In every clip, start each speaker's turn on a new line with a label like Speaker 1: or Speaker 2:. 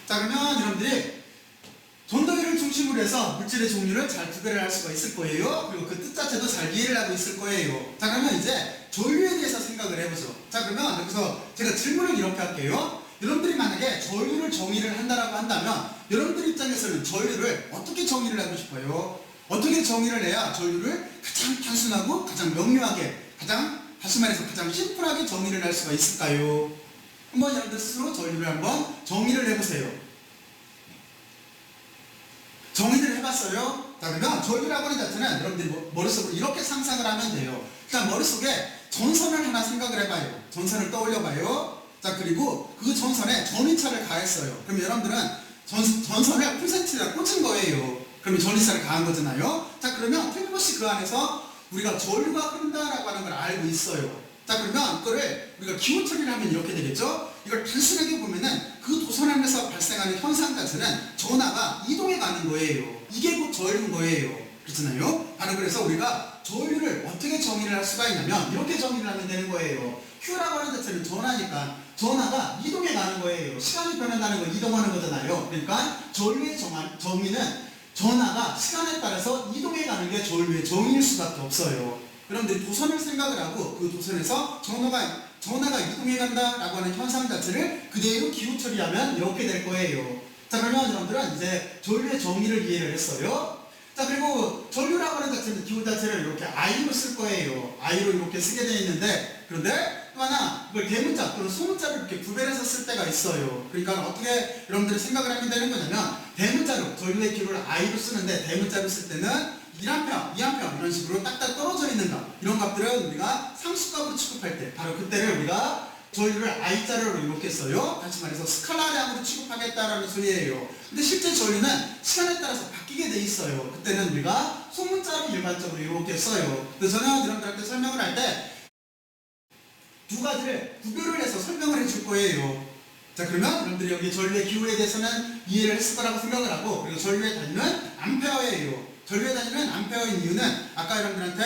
Speaker 1: 자, 그러면 여러분들이 전도율을 중심으로 해서 물질의 종류를 잘 구별을 할 수가 있을 거예요. 그리고 그 뜻 자체도 잘 이해를 하고 있을 거예요. 자, 그러면 이제 전류에 대해서 생각을 해보죠. 자, 그러면 여기서 제가 질문을 이렇게 할게요. 여러분들이 만약에 전류를 정의를 한다라고 한다면 여러분들 입장에서는 전류를 어떻게 정의를 하고 싶어요? 어떻게 정의를 해야 전류를 가장 단순하고 가장 명료하게, 다시 말해서 가장 심플하게 정의를 할 수가 있을까요? 한번 여러분들 스스로 전류를 한번 정의를 해보세요. 정의를 해봤어요? 자, 그러면 전류라고 하는 자체는 여러분들이 머릿속으로 이렇게 상상을 하면 돼요. 일단 머릿속에 전선을 하나 생각을 해봐요. 전선을 떠올려봐요. 자, 그리고 그 전선에 전위차를 가했어요. 그럼 여러분들은 전선을 풀센치에다 꽂은 거예요. 그러면 전위차를 가한 거잖아요. 자, 그러면 틀림없이 그 안에서 우리가 전류가 흐른다라고 하는 걸 알고 있어요. 자, 그러면 그거를 우리가 기호 처리를 하면 이렇게 되겠죠? 이걸 단순하게 보면은 그 도선 안에서 발생하는 현상 자체는 전하가 이동해 가는 거예요. 이게 곧 전류인 거예요. 그렇잖아요? 바로 그래서 우리가 전류를 어떻게 정의를 할 수가 있냐면 이렇게 정의를 하면 되는 거예요. Q라고 하는 자체는 전하니까 전하가 이동해 가는 거예요. 시간이 변한다는 거 이동하는 거잖아요. 그러니까 전류의 정의는 전하가 시간에 따라서 이동해 가는 게 전류의 정의일 수밖에 없어요. 여러분들이 도선을 생각을 하고 그 도선에서 전하가 이동해 간다라고 하는 현상 자체를 그대로 기호 처리하면 이렇게 될 거예요. 자, 그러면 여러분들은 이제 전류의 정의를 이해를 했어요. 자, 그리고 전류라고 하는 자체는 기호 자체를 이렇게 I로 쓸 거예요. I로 이렇게 쓰게 되어 있는데, 그런데 또 하나 이걸 대문자 또는 소문자로 이렇게 구별해서 쓸 때가 있어요. 그러니까 어떻게 여러분들이 생각을 하면 되는 거냐면 대문자로 전류의 기호를 I로 쓰는데 대문자로 쓸 때는 1A, 2A 이런 식으로 딱딱 떨어져 있는 값, 이런 값들은 우리가 상수값으로 취급할 때 바로 그때를 우리가 전류를 I자료로 이렇게 써요. 다시 말해서 스칼라량으로 취급하겠다라는 소리예요. 근데 실제 전류는 시간에 따라서 바뀌게 돼 있어요. 그때는 우리가 소문자로 일반적으로 이렇게 써요. 그래서 저는 여러분들한테 설명을 할 때 두 가지를 구별을 해서 설명을 해줄 거예요. 자, 그러면 여러분들이 여기 전류의 기호에 대해서는 이해를 했을 거라고 생각을 하고, 그리고 전류의 단위는 암페어예요. 전류의 단위는 암페어인 이유는 아까 여러분들한테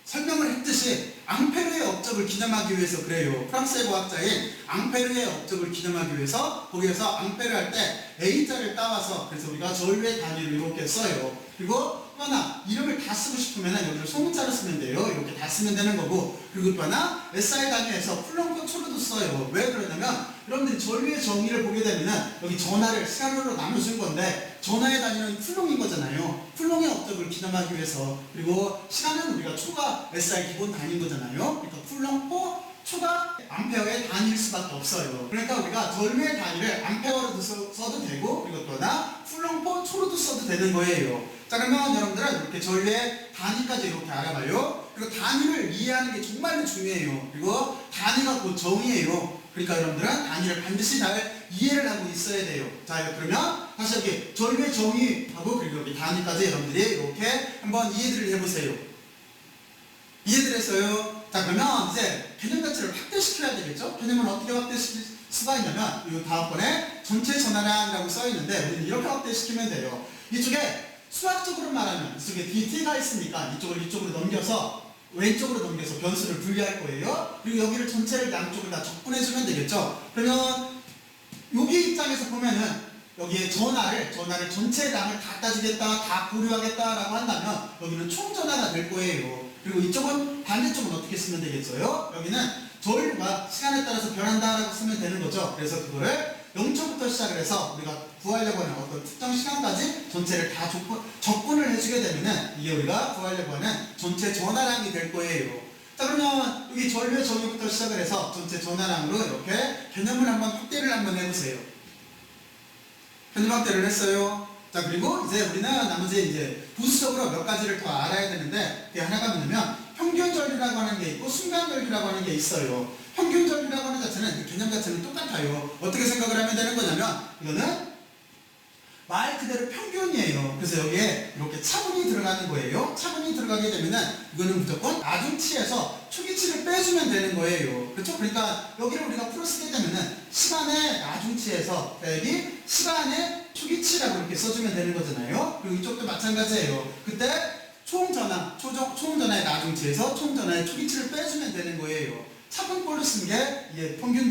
Speaker 1: 설명을 했듯이 앙페르의 업적을 기념하기 위해서 그래요. 프랑스의 과학자인 앙페르의 업적을 기념하기 위해서 거기에서 앙페르 할 때 A자를 따와서 그래서 우리가 전류의 단위로 이렇게 써요. 그리고 또 하나 이름을 다 쓰고 싶으면 여기를 소문자로 쓰면 돼요. 이렇게 다 쓰면 되는 거고, 그리고 또 하나 SI 단위에서 풀렁과 초로도 써요. 왜 그러냐면 여러분들이 전류의 정의를 보게 되면은 여기 전하를 시간으로 나눠준 건데 전하의 단위는 풀렁인 거잖아요. 풀렁의 업적을 기념하기 위해서. 그리고 시간은 우리가 초가 SI 기본 단위인 거잖아요. 그러니까 풀렁포 초가 암페어의 단위일 수밖에 없어요. 그러니까 우리가 전류의 단위를 암페어로도 써도 되고, 그리고 또 하나 풀렁포 초로도 써도 되는 거예요. 자, 그러면 여러분들은 이렇게 전류의 단위까지 이렇게 알아봐요. 그리고 단위를 이해하는 게 정말로 중요해요. 그리고 단위가 곧 정의예요. 그러니까 여러분들은 단위를 반드시 잘 이해를 하고 있어야 돼요. 자, 그러면 다시 여기 전류의 정의하고 그리고 여기 단위까지 여러분들이 이렇게 한번 이해들을 해보세요. 이해들 했어요? 자, 그러면 이제 개념 자체를 확대시켜야 되겠죠? 개념을 어떻게 확대시킬 수가 있냐면 이 다음번에 전체 전하량이라고 써있는데 우리는 이렇게 확대시키면 돼요. 이쪽에 수학적으로 말하면 이쪽에 dt가 있으니까 이쪽으로 넘겨서 왼쪽으로 넘겨서 변수를 분리할 거예요. 그리고 여기를 전체를 양쪽을 다 적분해주면 되겠죠. 그러면 여기 입장에서 보면은 여기에 전하를 전체량을 다 따지겠다, 다 고려하겠다라고 한다면 여기는 총전하가 될 거예요. 그리고 이쪽은 반대쪽은 어떻게 쓰면 되겠어요? 여기는 전류가 시간에 따라서 변한다라고 쓰면 되는 거죠. 그래서 그거를 0초부터 시작을 해서 우리가 구하려고 하는 어떤 특정 시간까지 전체를 다 적분을 해주게 되면은 이게 우리가 구하려고 하는 전체 전하량이 될 거예요. 자, 그러면 여기 전류의 정의부터 시작을 해서 전체 전하량으로 이렇게 개념을 한번 확대를 한번 해보세요. 개념 확대를 했어요. 자, 그리고 이제 우리는 나머지 이제 부수적으로 몇 가지를 더 알아야 되는데 그게 하나가 뭐냐면 평균 전류라고 하는 게 있고 순간 전류라고 하는 게 있어요. 평균 전류라고 하는 자체는 개념 자체는 똑같아요. 어떻게 생각을 하면 되는 거냐면 이거는 말 그대로 평균이에요. 그래서 여기에 이렇게 차분이 들어가는 거예요. 차분이 들어가게 되면은 이거는 무조건 나중치에서 초기치를 빼주면 되는 거예요. 그렇죠? 그러니까 여기를 우리가 풀어 쓰게 되면은 시간의 나중치에서 여기 시간의 초기치라고 이렇게 써주면 되는 거잖아요. 그리고 이쪽도 마찬가지예요. 그때 총전하의 나중치에서 총전하의 초기치를 빼주면 되는 거예요. 차분꼴로 쓴 게 이게 평균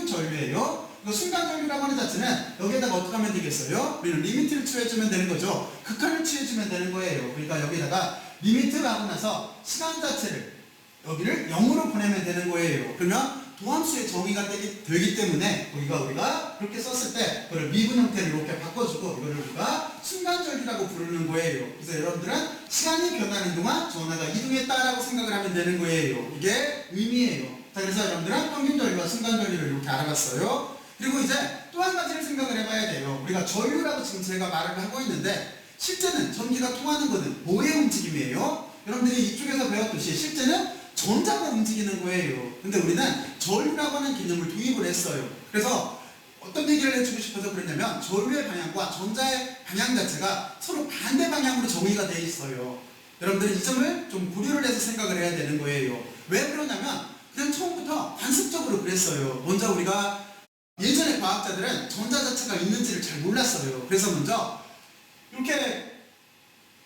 Speaker 1: 전류예요. 이거 순간전류라고 하는 자체는 여기에다가 어떻게 하면 되겠어요? 우리는 리미트를 취해주면 되는 거죠. 극한을 취해주면 되는 거예요. 그러니까 여기다가 리미트를 하고 나서 시간 자체를 여기를 0으로 보내면 되는 거예요. 그러면 도함수의 정의가 되기 때문에 우리가 그렇게 썼을 때 그걸 미분 형태를 이렇게 바꿔주고 이거를 우리가 순간전류라고 부르는 거예요. 그래서 여러분들은 시간이 변하는 동안 전하가 이동했다라고 생각을 하면 되는 거예요. 이게 의미예요. 자, 그래서 여러분들은 평균전류와 순간전류를 이렇게 알아봤어요. 그리고 이제 또 한 가지를 생각을 해봐야 돼요. 우리가 전류라고 지금 제가 말을 하고 있는데 실제는 전기가 통하는 것은 뭐의 움직임이에요? 여러분들이 이쪽에서 배웠듯이 실제는 전자가 움직이는 거예요. 근데 우리는 전류라고 하는 개념을 도입을 했어요. 그래서 어떤 얘기를 해주고 싶어서 그랬냐면 전류의 방향과 전자의 방향 자체가 서로 반대 방향으로 정의가 되어 있어요. 여러분들은 이 점을 좀 고려를 해서 생각을 해야 되는 거예요. 왜 그러냐면 그냥 처음부터 관습적으로 그랬어요. 먼저 우리가 예전에 과학자들은 전자 자체가 있는지를 잘 몰랐어요. 그래서 먼저 이렇게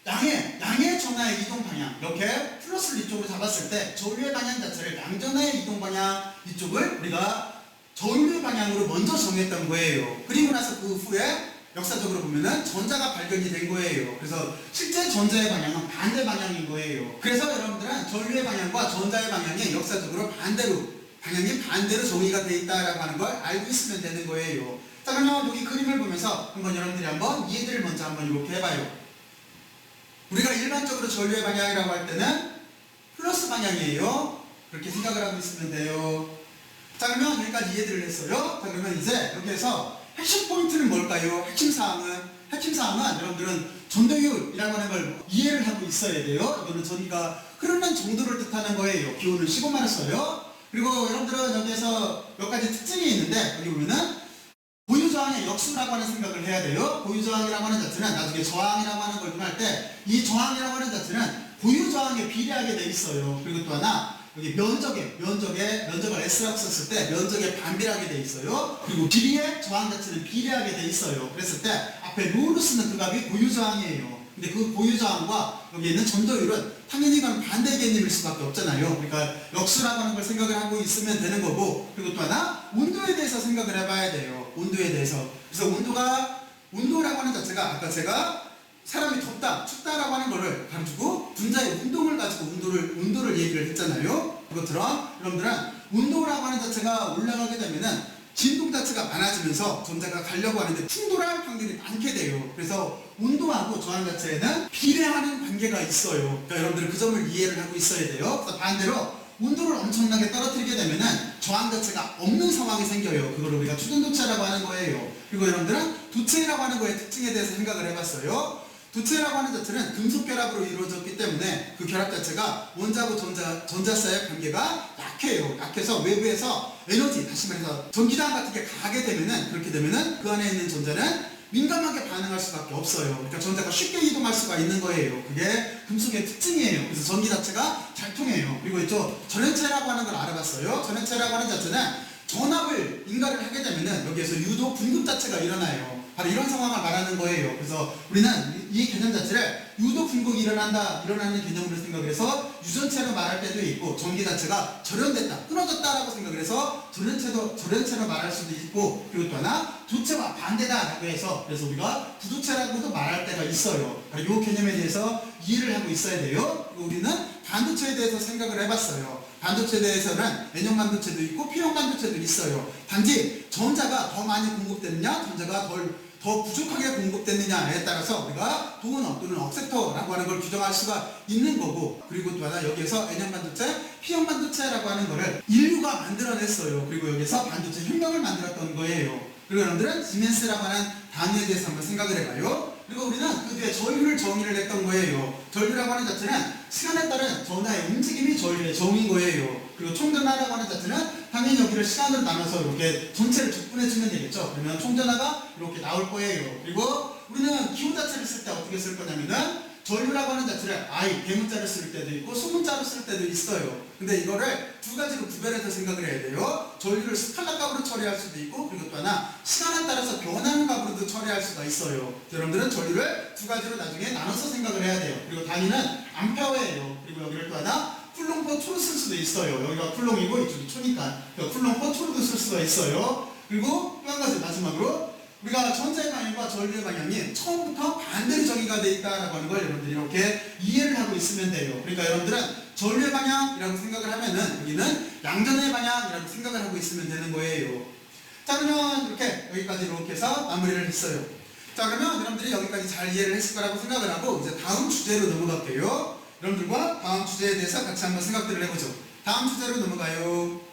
Speaker 1: 양의 전하의 이동 방향 이렇게 플러스를 이쪽으로 잡았을 때 전류의 방향 자체를 양전하의 이동 방향 이쪽을 우리가 전류의 방향으로 먼저 정했던 거예요. 그리고 나서 그 후에 역사적으로 보면은 전자가 발견이 된 거예요. 그래서 실제 전자의 방향은 반대 방향인 거예요. 그래서 여러분들은 전류의 방향과 전자의 방향이 역사적으로 방향이 반대로 정의가 되어 있다라고 하는 걸 알고 있으면 되는 거예요. 자, 그러면 여기 그림을 보면서 한번 여러분들이 한번 이해를 먼저 한번 이렇게 해봐요. 우리가 일반적으로 전류의 방향이라고 할 때는 플러스 방향이에요. 그렇게 생각을 하고 있으면 돼요. 자, 그러면 여기까지 이해를 했어요. 자, 그러면 이제 여기에서 핵심 포인트는 뭘까요? 핵심 사항은 여러분들은 전도율이라고 하는 걸 이해를 하고 있어야 돼요. 이거는 전기가 흐르는 정도를 뜻하는 거예요. 기호는 15만 써요. 그리고 여러분들은 여기에서 몇 가지 특징이 있는데 여기 보면은 고유저항의 역수라고 하는 생각을 해야 돼요. 고유저항이라고 하는 자체는 나중에 저항이라고 하는 걸 구할 때 이 저항이라고 하는 자체는 고유저항에 비례하게 돼 있어요. 그리고 또 하나 여기 면적을 S라고 썼을 때 면적에 반비례하게 돼 있어요. 그리고 길이의 저항 자체는 비례하게 돼 있어요. 그랬을 때 앞에 로로 쓰는 그 값이 고유저항이에요. 근데 그 고유저항과 여기 있는 전도율은 당연히 이건 반대 개념일 수밖에 없잖아요. 그러니까 역수라고 하는 걸 생각을 하고 있으면 되는 거고, 그리고 또 하나 온도에 대해서 생각을 해봐야 돼요. 온도에 대해서. 그래서 온도라고 하는 자체가 아까 제가 사람이 덥다, 춥다라고 하는 거를 가지고 분자의 운동을 가지고 온도를 얘기를 했잖아요. 그것처럼 여러분들은 온도라고 하는 자체가 올라가게 되면은 진동 자체가 많아지면서 전자가 가려고 하는데 충돌할 확률이 많게 돼요. 그래서 온도하고 저항 자체에는 비례하는 관계가 있어요. 그러니까 여러분들은 그 점을 이해를 하고 있어야 돼요. 그래서 반대로 온도를 엄청나게 떨어뜨리게 되면은 저항 자체가 없는 상황이 생겨요. 그걸 우리가 추전도체라고 하는 거예요. 그리고 여러분들은 도체라고 하는 거의 특징에 대해서 생각을 해봤어요. 도체라고 하는 자체는 금속 결합으로 이루어졌기 때문에 그 결합 자체가 원자하고 전자 사이의 관계가 약해요. 약해서 외부에서 에너지, 다시 말해서 전기장 같은 게 가게 되면은, 그렇게 되면은 그 안에 있는 전자는 민감하게 반응할 수밖에 없어요. 그러니까 전자가 쉽게 이동할 수가 있는 거예요. 그게 금속의 특징이에요. 그래서 전기 자체가 잘 통해요. 그리고 있죠, 전해체라고 하는 걸 알아봤어요. 전해체라고 하는 자체는 전압을 인가를 하게 되면은 여기에서 유도 분급 자체가 일어나요. 바로 이런 상황을 말하는 거예요. 그래서 우리는 이 개념 자체를 유도 분급이 일어나는 개념으로 생각을 해서 유전체로 말할 때도 있고, 전기 자체가 절연됐다, 끊어졌다라고 생각을 해서 절연체로 말할 수도 있고, 그리고 또 하나 도체와 반대다라고 해서 그래서 우리가 부도체라고도 말할 때가 있어요. 바로 이 개념에 대해서 이해를 하고 있어야 돼요. 그리고 우리는 반도체에 대해서 생각을 해봤어요. 반도체에 대해서는 N형 반도체도 있고 P형 반도체도 있어요. 단지 전자가 더 많이 공급되느냐, 전자가 더 부족하게 공급되느냐에 따라서 우리가 도너 또는 억셉터라고 하는 걸 규정할 수가 있는 거고, 그리고 또 하나 여기에서 N형 반도체, P형 반도체라고 하는 거를 인류가 만들어냈어요. 그리고 여기서 반도체 혁명을 만들었던 거예요. 그리고 여러분들은 시멘스라고 하는 단위에 대해서 한번 생각을 해봐요. 그리고 우리는 그 뒤에 전류를 정의를 했던 거예요. 전류라고 하는 자체는 시간에 따른 전하의 움직임이 전류의 정의인 거예요. 그리고 총전하라고 하는 자체는 당연히 여기를 시간으로 나눠서 이렇게 전체를 적분해주면 되겠죠. 그러면 총전하가 이렇게 나올 거예요. 그리고 우리는 기호 자체를 쓸 때 어떻게 쓸 거냐면은 전류라고 하는 자체를 대문자로 쓸 때도 있고 소문자로 쓸 때도 있어요. 근데 이거를 두 가지로 구별해서 생각을 해야 돼요. 전류를 스칼라 값으로 처리할 수도 있고, 그리고 또 하나 시간에 따라서 변하는 값으로도 처리할 수가 있어요. 여러분들은 전류를 두 가지로 나중에 나눠서 생각을 해야 돼요. 그리고 단위는 암페어예요. 그리고 여기를 또 하나 쿨롱 퍼 초로 쓸 수도 있어요. 여기가 쿨롱이고 이쪽이 초니까 쿨롱 퍼 초로도 쓸 수가 있어요. 그리고 또 한 가지 마지막으로 우리가 전자의 방향과 전류의 방향이 처음부터 반대로 정의가 되어 있다라고 하는 걸 여러분들이 이렇게 이해를 하고 있으면 돼요. 그러니까 여러분들은 전류의 방향이라고 생각을 하면은 여기는 양전의 방향이라고 생각을 하고 있으면 되는 거예요. 자, 그러면 이렇게 여기까지 이렇게 해서 마무리를 했어요. 자, 그러면 여러분들이 여기까지 잘 이해를 했을 거라고 생각을 하고 이제 다음 주제로 넘어갈게요. 여러분들과 다음 주제에 대해서 같이 한번 생각들을 해보죠. 다음 주제로 넘어가요.